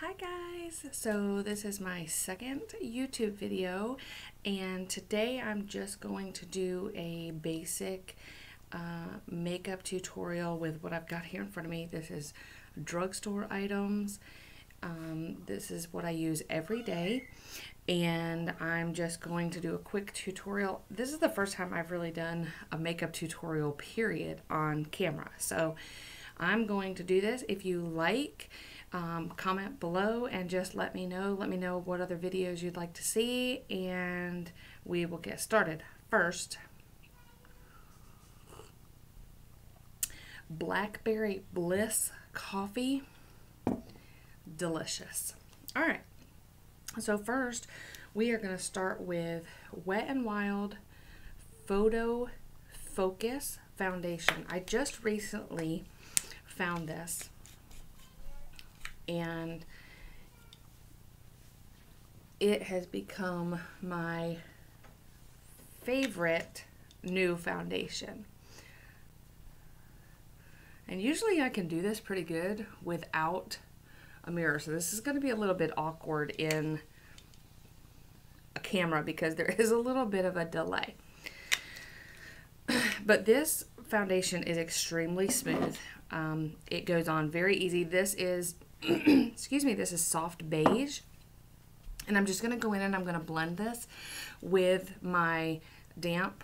Hi guys, so this is my second YouTube video and today I'm just going to do a basic makeup tutorial with what I've got here in front of me. This is drugstore items. This is what I use every day and I'm just going to do a quick tutorial. This is the first time I've really done a makeup tutorial period on camera, so I'm going to do this. If you like, comment below and just let me know what other videos you'd like to see and we will get started. First, Blackberry Bliss coffee, delicious. All right, so first we are going to start with Wet n Wild Photo Focus foundation. I just recently found this and it has become my favorite new foundation. And usually I can do this pretty good without a mirror, so this is going to be a little bit awkward in a camera because there is a little bit of a delay. But this foundation is extremely smooth. It goes on very easy. This is excuse me, this is soft beige, and I'm just going to go in and I'm going to blend this with my damp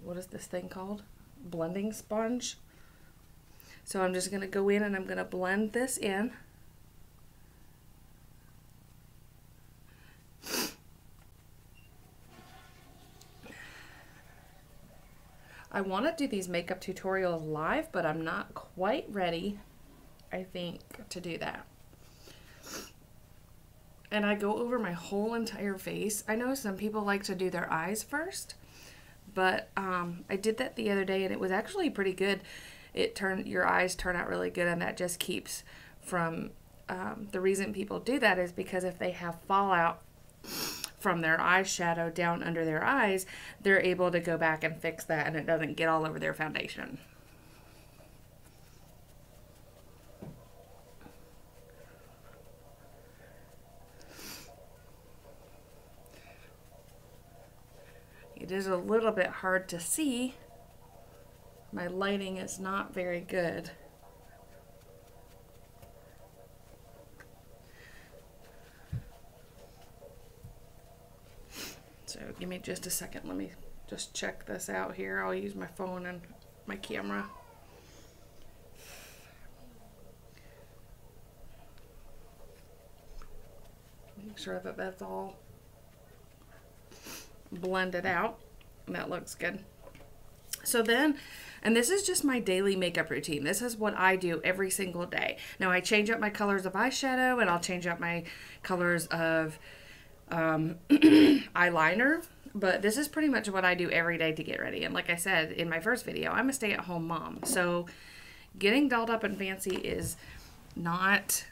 what is this thing called? Blending sponge. So I'm just going to go in and I'm going to blend this in. I want to do these makeup tutorials live, but I'm not quite ready, I think, to do that. And I go over my whole entire face. I know some people like to do their eyes first, but I did that the other day and it was actually pretty good. Your eyes turn out really good, and that just keeps from, the reason people do that is because if they have fallout from their eyeshadow down under their eyes, they're able to go back and fix that and it doesn't get all over their foundation. It is a little bit hard to see. My lighting is not very good. So give me just a second. Let me just check this out here. I'll use my phone and my camera. Make sure that that's all blended out. And that looks good. So then, and this is just my daily makeup routine. This is what I do every single day. Now I change up my colors of eyeshadow and I'll change up my colors of eyeliner, but this is pretty much what I do every day to get ready. And like I said in my first video, I'm a stay-at-home mom, so getting dolled up and fancy is not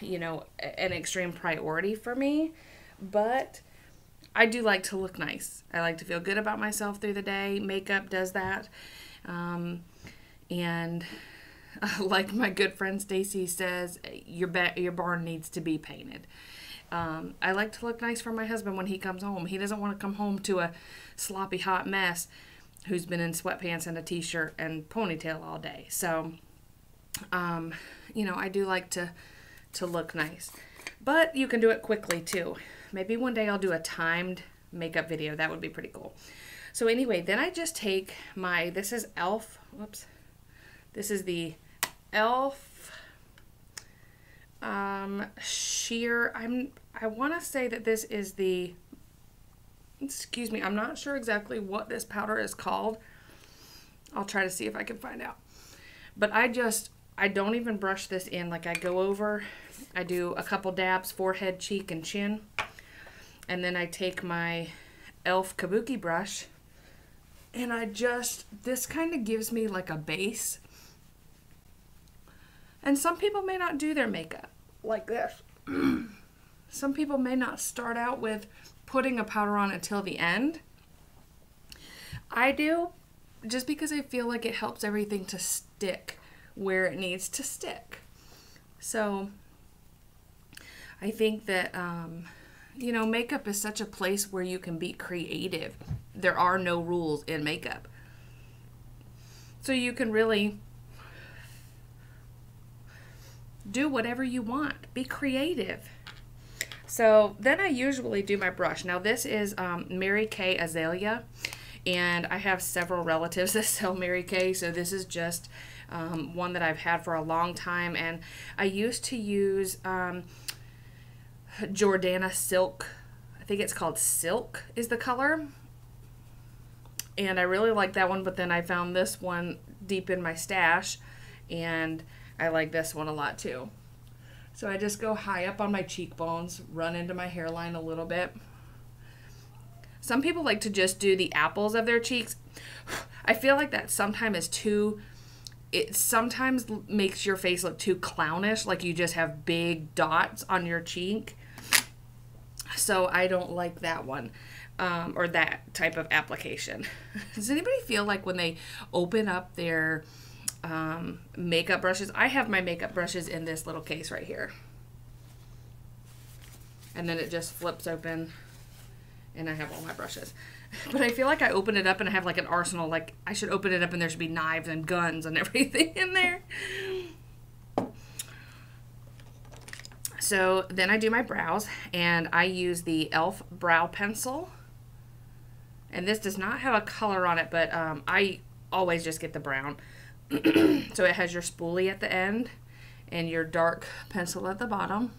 you know, an extreme priority for me, but I do like to look nice. I like to feel good about myself through the day. Makeup does that. And like my good friend Stacy says, your barn needs to be painted. I like to look nice for my husband when he comes home. He doesn't want to come home to a sloppy hot mess who's been in sweatpants and a t-shirt and ponytail all day. So, you know, I do like to look nice. But you can do it quickly too. Maybe one day I'll do a timed makeup video. That would be pretty cool. So anyway, then I just take my, this is e.l.f. Whoops. This is the e.l.f. sheer. I want to say that this is the, excuse me, I'm not sure exactly what this powder is called. I'll try to see if I can find out. But I don't even brush this in. Like, I go over, I do a couple dabs, forehead, cheek, and chin. And then I take my e.l.f. kabuki brush and this kind of gives me like a base. And some people may not do their makeup like this. Some people may not start out with putting a powder on until the end. I do, just because I feel like it helps everything to stick where it needs to stick. So I think that, you know, makeup is such a place where you can be creative. There are no rules in makeup. So you can really do whatever you want. Be creative. So then I usually do my brush. Now this is Mary Kay Azalea. And I have several relatives that sell Mary Kay. So this is just one that I've had for a long time. And I used to use Jordana Silk. I think it's called Silk is the color. And I really like that one, but then I found this one deep in my stash, and I like this one a lot too. So I just go high up on my cheekbones, run into my hairline a little bit. Some people like to just do the apples of their cheeks. I feel like that sometimes is too, it sometimes makes your face look too clownish, like you just have big dots on your cheek. So I don't like that one. Or that type of application. Does anybody feel like when they open up their makeup brushes, I have my makeup brushes in this little case right here. And then it just flips open and I have all my brushes. But I feel like I open it up and I have like an arsenal, like I should open it up and there should be knives and guns and everything in there. So then I do my brows and I use the e.l.f. brow pencil. And this does not have a color on it, but I always just get the brown. So it has your spoolie at the end and your dark pencil at the bottom.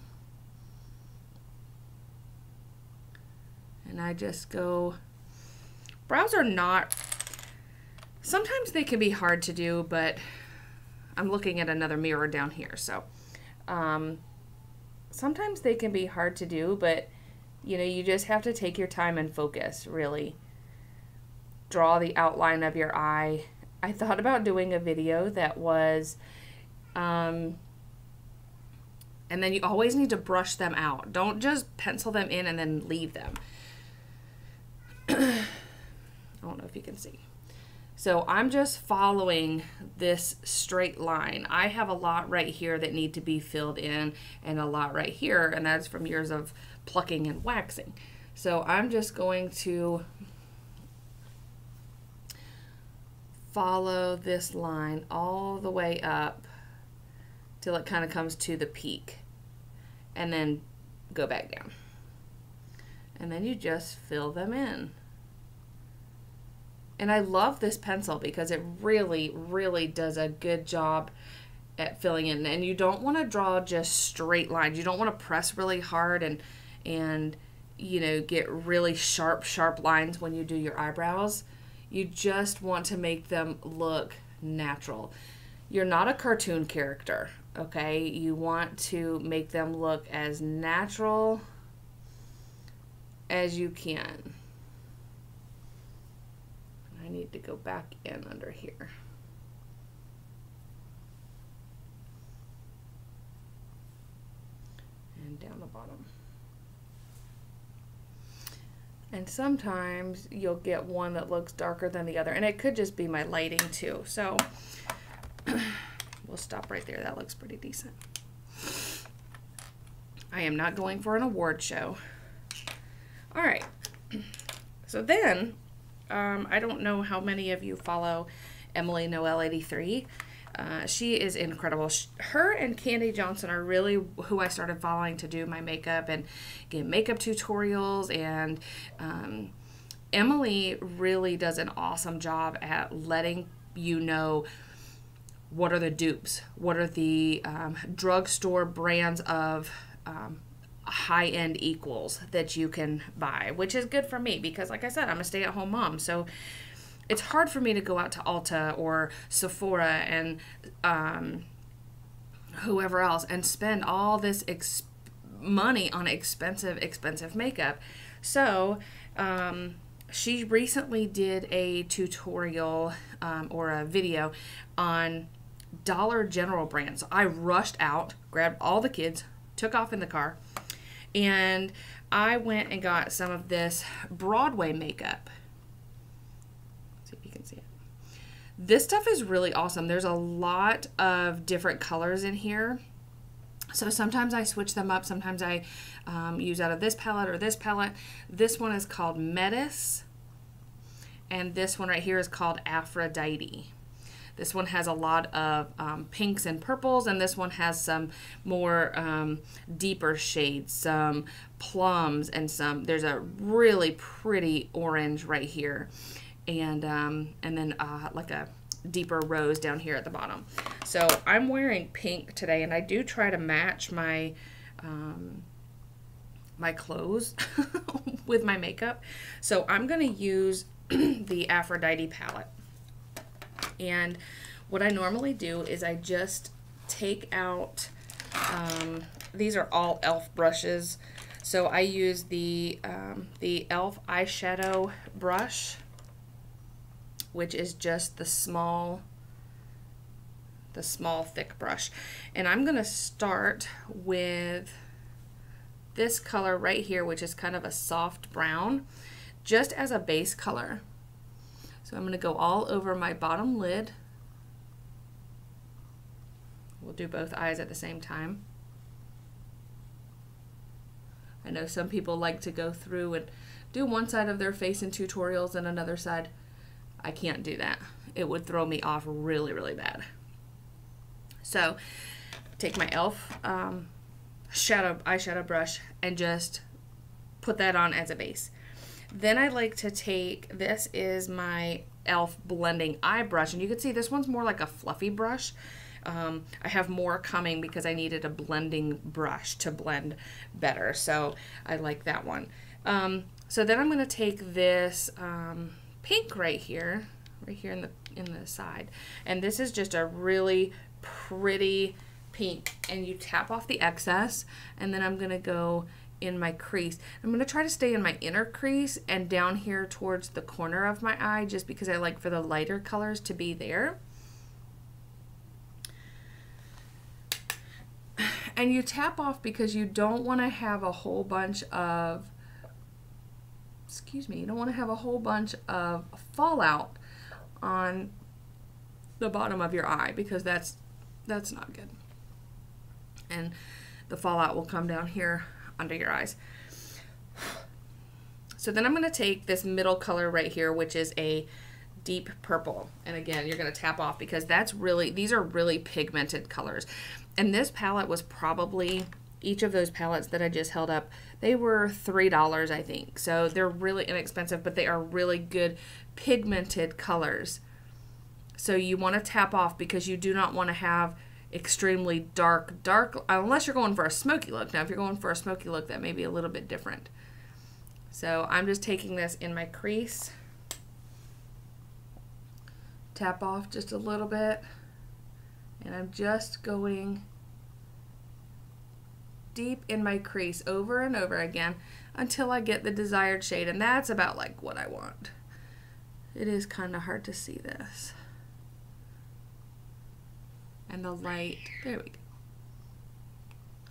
And I just go, brows are not, sometimes they can be hard to do, but I'm looking at another mirror down here. So sometimes they can be hard to do, but you know, you just have to take your time and focus, really. Draw the outline of your eye. I thought about doing a video that was, and then you always need to brush them out. Don't just pencil them in and then leave them. I don't know if you can see. So I'm just following this straight line. I have a lot right here that need to be filled in and a lot right here, and that's from years of plucking and waxing. So I'm just going to follow this line all the way up till it kind of comes to the peak and then go back down. And then you just fill them in. And I love this pencil because it really, really does a good job at filling in. And you don't want to draw just straight lines. You don't want to press really hard and you know, get really sharp lines when you do your eyebrows. You just want to make them look natural. You're not a cartoon character, okay? You want to make them look as natural as you can. I need to go back in under here. And down the bottom. And sometimes you'll get one that looks darker than the other. And it could just be my lighting too. So we'll stop right there. That looks pretty decent. I am not going for an award show. All right. So then, I don't know how many of you follow Emily Noel 83. She is incredible. Her and Candy Johnson are really who I started following to do my makeup and get makeup tutorials. And Emily really does an awesome job at letting you know what are the dupes, what are the drugstore brands of high-end equals that you can buy, which is good for me because, like I said, I'm a stay-at-home mom. So it's hard for me to go out to Ulta or Sephora and whoever else and spend all this money on expensive makeup. So she recently did a tutorial or a video on Dollar General brand. So I rushed out, grabbed all the kids, took off in the car, and I went and got some of this Broadway makeup. See if you can see it. This stuff is really awesome. There's a lot of different colors in here. So sometimes I switch them up. Sometimes I use out of this palette or this palette. This one is called Metis. And this one right here is called Aphrodite. This one has a lot of pinks and purples, and this one has some more deeper shades, some plums, and there's a really pretty orange right here, and then like a deeper rose down here at the bottom. So I'm wearing pink today, and I do try to match my my clothes with my makeup. So I'm gonna use the Aphrodite palette. And what I normally do is I just take out, these are all e.l.f. brushes. So I use the e.l.f. eyeshadow brush, which is just the small thick brush. And I'm gonna start with this color right here, which is kind of a soft brown, just as a base color. So I'm going to go all over my bottom lid. We'll do both eyes at the same time. I know some people like to go through and do one side of their face in tutorials and another side. I can't do that. It would throw me off really, really bad. So take my e.l.f. Eyeshadow brush and just put that on as a base. Then I like to take, this is my e.l.f. blending eye brush, and you can see this one's more like a fluffy brush. I have more coming because I needed a blending brush to blend better, so I like that one. So then I'm going to take this pink right here in the side, and this is just a really pretty pink, and you tap off the excess, and then I'm going to go in my crease. I'm going to try to stay in my inner crease and down here towards the corner of my eye, just because I like for the lighter colors to be there. And you tap off because you don't want to have a whole bunch of, you don't want to have a whole bunch of fallout on the bottom of your eye, because that's not good. And the fallout will come down here under your eyes. So then I'm going to take this middle color right here, which is a deep purple, and again you're going to tap off because these are really pigmented colors. And this palette was probably, each of those palettes that I just held up, they were $3, I think. So they're really inexpensive, but they are really good pigmented colors. So you want to tap off because you do not want to have extremely dark, unless you're going for a smoky look. Now if you're going for a smoky look, that may be a little bit different. So I'm just taking this in my crease, tap off just a little bit, and I'm just going deep in my crease over and over again until I get the desired shade, and that's about like what I want. It is kind of hard to see this. And the light, there we go.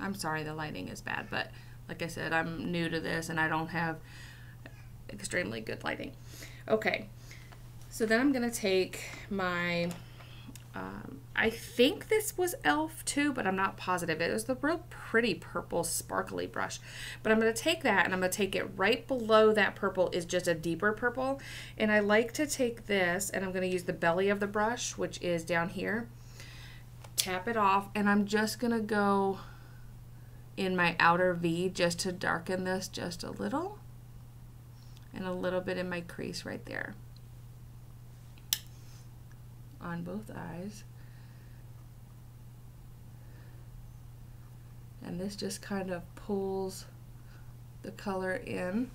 I'm sorry the lighting is bad, but like I said, I'm new to this and I don't have extremely good lighting. Okay, so then I'm gonna take my, I think this was e.l.f. too, but I'm not positive. It was the real pretty purple sparkly brush. But I'm gonna take that and I'm gonna take it right below that purple is just a deeper purple. And I like to take this and I'm gonna use the belly of the brush, which is down here. Tap it off, and I'm just gonna go in my outer V just to darken this just a little, and a little bit in my crease right there on both eyes. And this just kind of pulls the color in.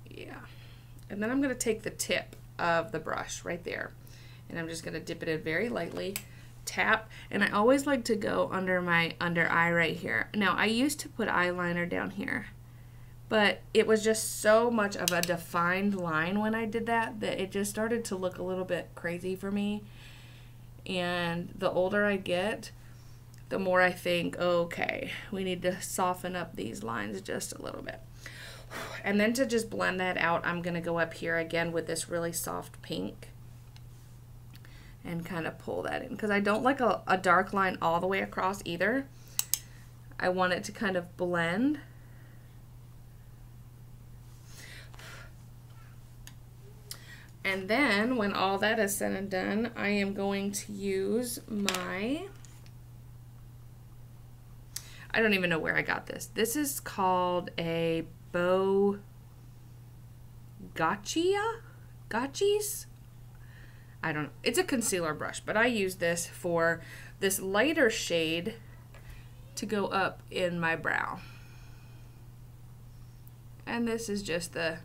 Yeah, and then I'm gonna take the tip of the brush right there, and I'm just going to dip it in very lightly, tap, and I always like to go under my under eye right here. Now I used to put eyeliner down here, but it was just so much of a defined line when I did that it just started to look a little bit crazy for me. And the older I get, the more I think, okay, we need to soften up these lines just a little bit. And then to just blend that out, I'm going to go up here again with this really soft pink and kind of pull that in, because I don't like a dark line all the way across either. I want it to kind of blend. And then when all that is said and done, I am going to use my, I don't even know where I got this. This is called a Gotchis? I don't know. It's a concealer brush, but I use this for this lighter shade to go up in my brow. And this is just the,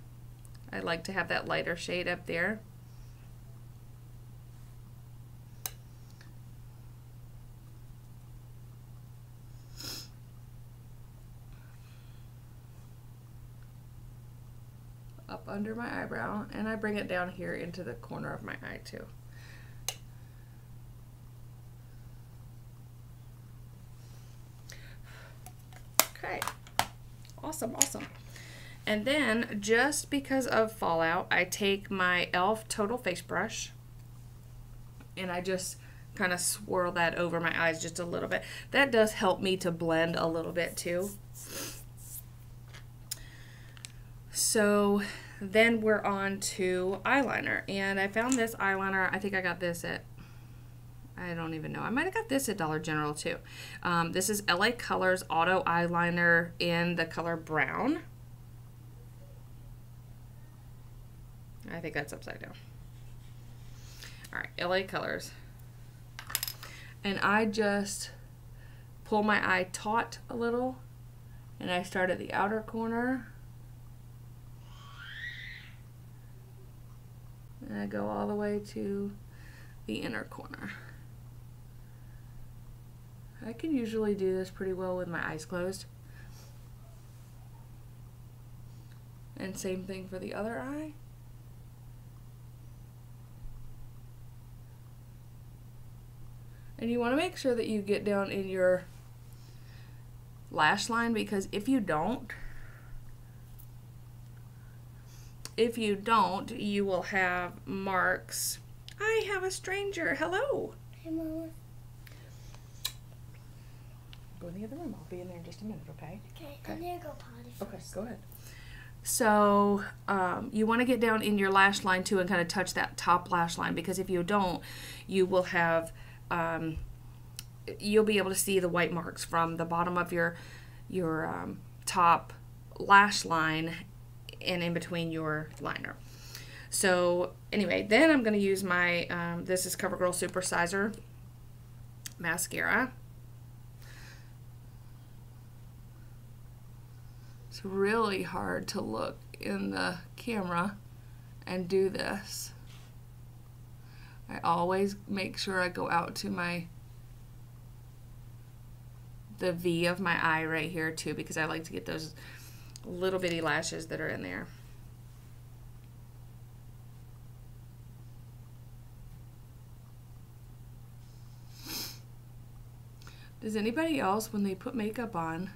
I like to have that lighter shade up there. Up under my eyebrow, and I bring it down here into the corner of my eye too. Okay, awesome, awesome. And then, just because of fallout, I take my e.l.f. Total Face Brush and I just kind of swirl that over my eyes just a little bit. That does help me to blend a little bit too. So then we're on to eyeliner, and I found this eyeliner. I think I got this at, I don't even know. I might have got this at Dollar General too. This is LA Colors Auto Eyeliner in the color brown. I think that's upside down. All right, LA Colors. And I just pull my eye taut a little, and I start at the outer corner. And I go all the way to the inner corner. I can usually do this pretty well with my eyes closed. And same thing for the other eye. And you want to make sure that you get down in your lash line, because if you don't, you will have marks. I have a stranger. Hello. Hey, Mama. Go in the other room. I'll be in there in just a minute, okay? Okay, I'm gonna go potty first. Okay, go ahead. So you want to get down in your lash line too and kind of touch that top lash line, because if you don't, you will have, you'll be able to see the white marks from the bottom of your top lash line and in between your liner. So anyway, then I'm going to use my, this is Covergirl Super Sizer mascara. It's really hard to look in the camera and do this. I always make sure I go out to the V of my eye right here too, because I like to get those little bitty lashes that are in there. Does anybody else, when they put makeup on,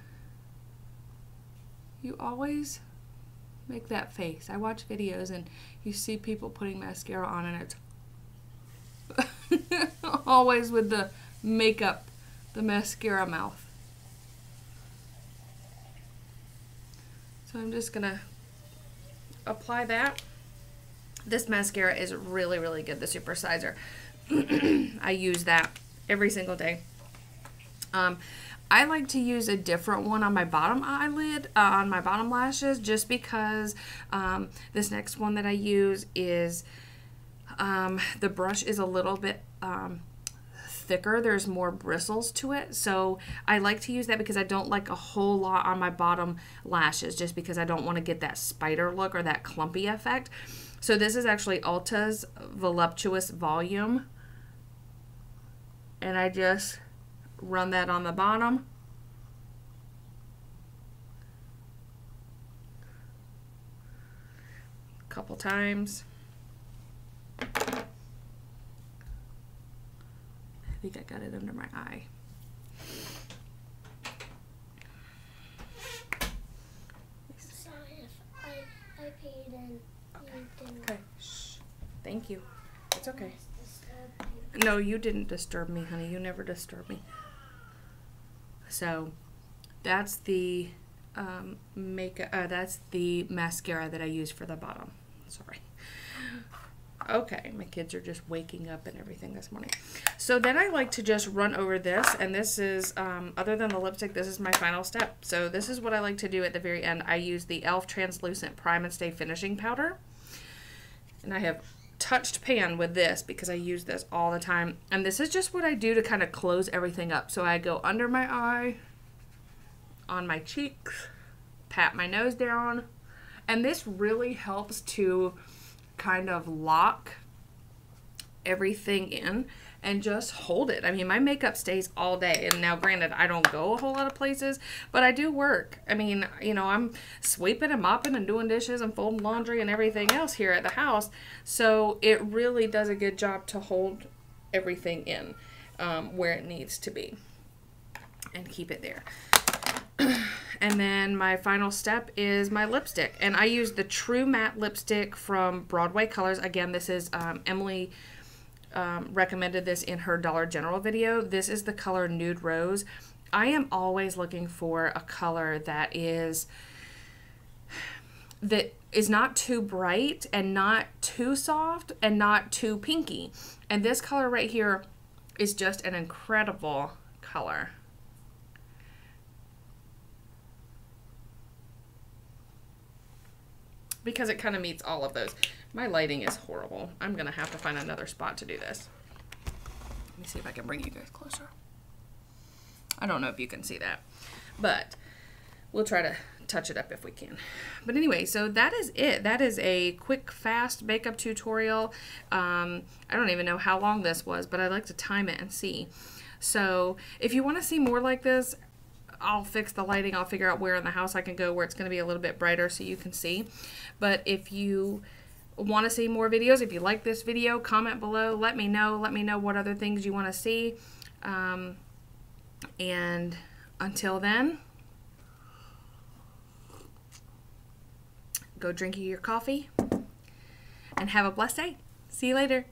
you always make that face? I watch videos and you see people putting mascara on and it's always with the makeup, the mascara mouth. So I'm just gonna apply that. This mascara is really, really good, the Super Sizer. I use that every single day. I like to use a different one on my bottom eyelid, on my bottom lashes, just because this next one that I use is, the brush is a little bit thicker. There's more bristles to it. So I like to use that because I don't like a whole lot on my bottom lashes, just because I don't want to get that spider look or that clumpy effect. So this is actually Ulta's Voluptuous Volume. And I just run that on the bottom. A couple times. I think I got it under my eye. Sorry if didn't. Okay. Shh. Thank you. It's okay. No, you didn't disturb me, honey. You never disturb me. So, that's the that's the mascara that I use for the bottom. Sorry. Okay, my kids are just waking up and everything this morning. So then I like to just run over this, and this is, other than the lipstick, this is my final step. So this is what I like to do at the very end. I use the e.l.f. Translucent Prime and Stay Finishing Powder. And I have touched pan with this because I use this all the time. And this is just what I do to kind of close everything up. So I go under my eye, on my cheeks, pat my nose down. And this really helps to kind of lock everything in and just hold it. I mean, my makeup stays all day. And now, granted, I don't go a whole lot of places, but I do work. I mean, you know, I'm sweeping and mopping and doing dishes and folding laundry and everything else here at the house. So it really does a good job to hold everything in where it needs to be and keep it there. And then my final step is my lipstick. And I use the True Matte lipstick from Broadway Colors. Again, this is Emily recommended this in her Dollar General video. This is the color Nude Rose. I am always looking for a color that is not too bright and not too soft and not too pinky. And this color right here is just an incredible color. Because it kind of meets all of those. My lighting is horrible. I'm going to have to find another spot to do this. Let me see if I can bring you guys closer. I don't know if you can see that. But we'll try to touch it up if we can. But anyway, so that is it. That is a quick, fast makeup tutorial. I don't even know how long this was, but I'd like to time it and see. So if you want to see more like this, I'll fix the lighting. I'll figure out where in the house I can go where it's going to be a little bit brighter so you can see. But if you want to see more videos, if you like this video, comment below. Let me know. Let me know what other things you want to see. And until then, go drink your coffee and have a blessed day. See you later.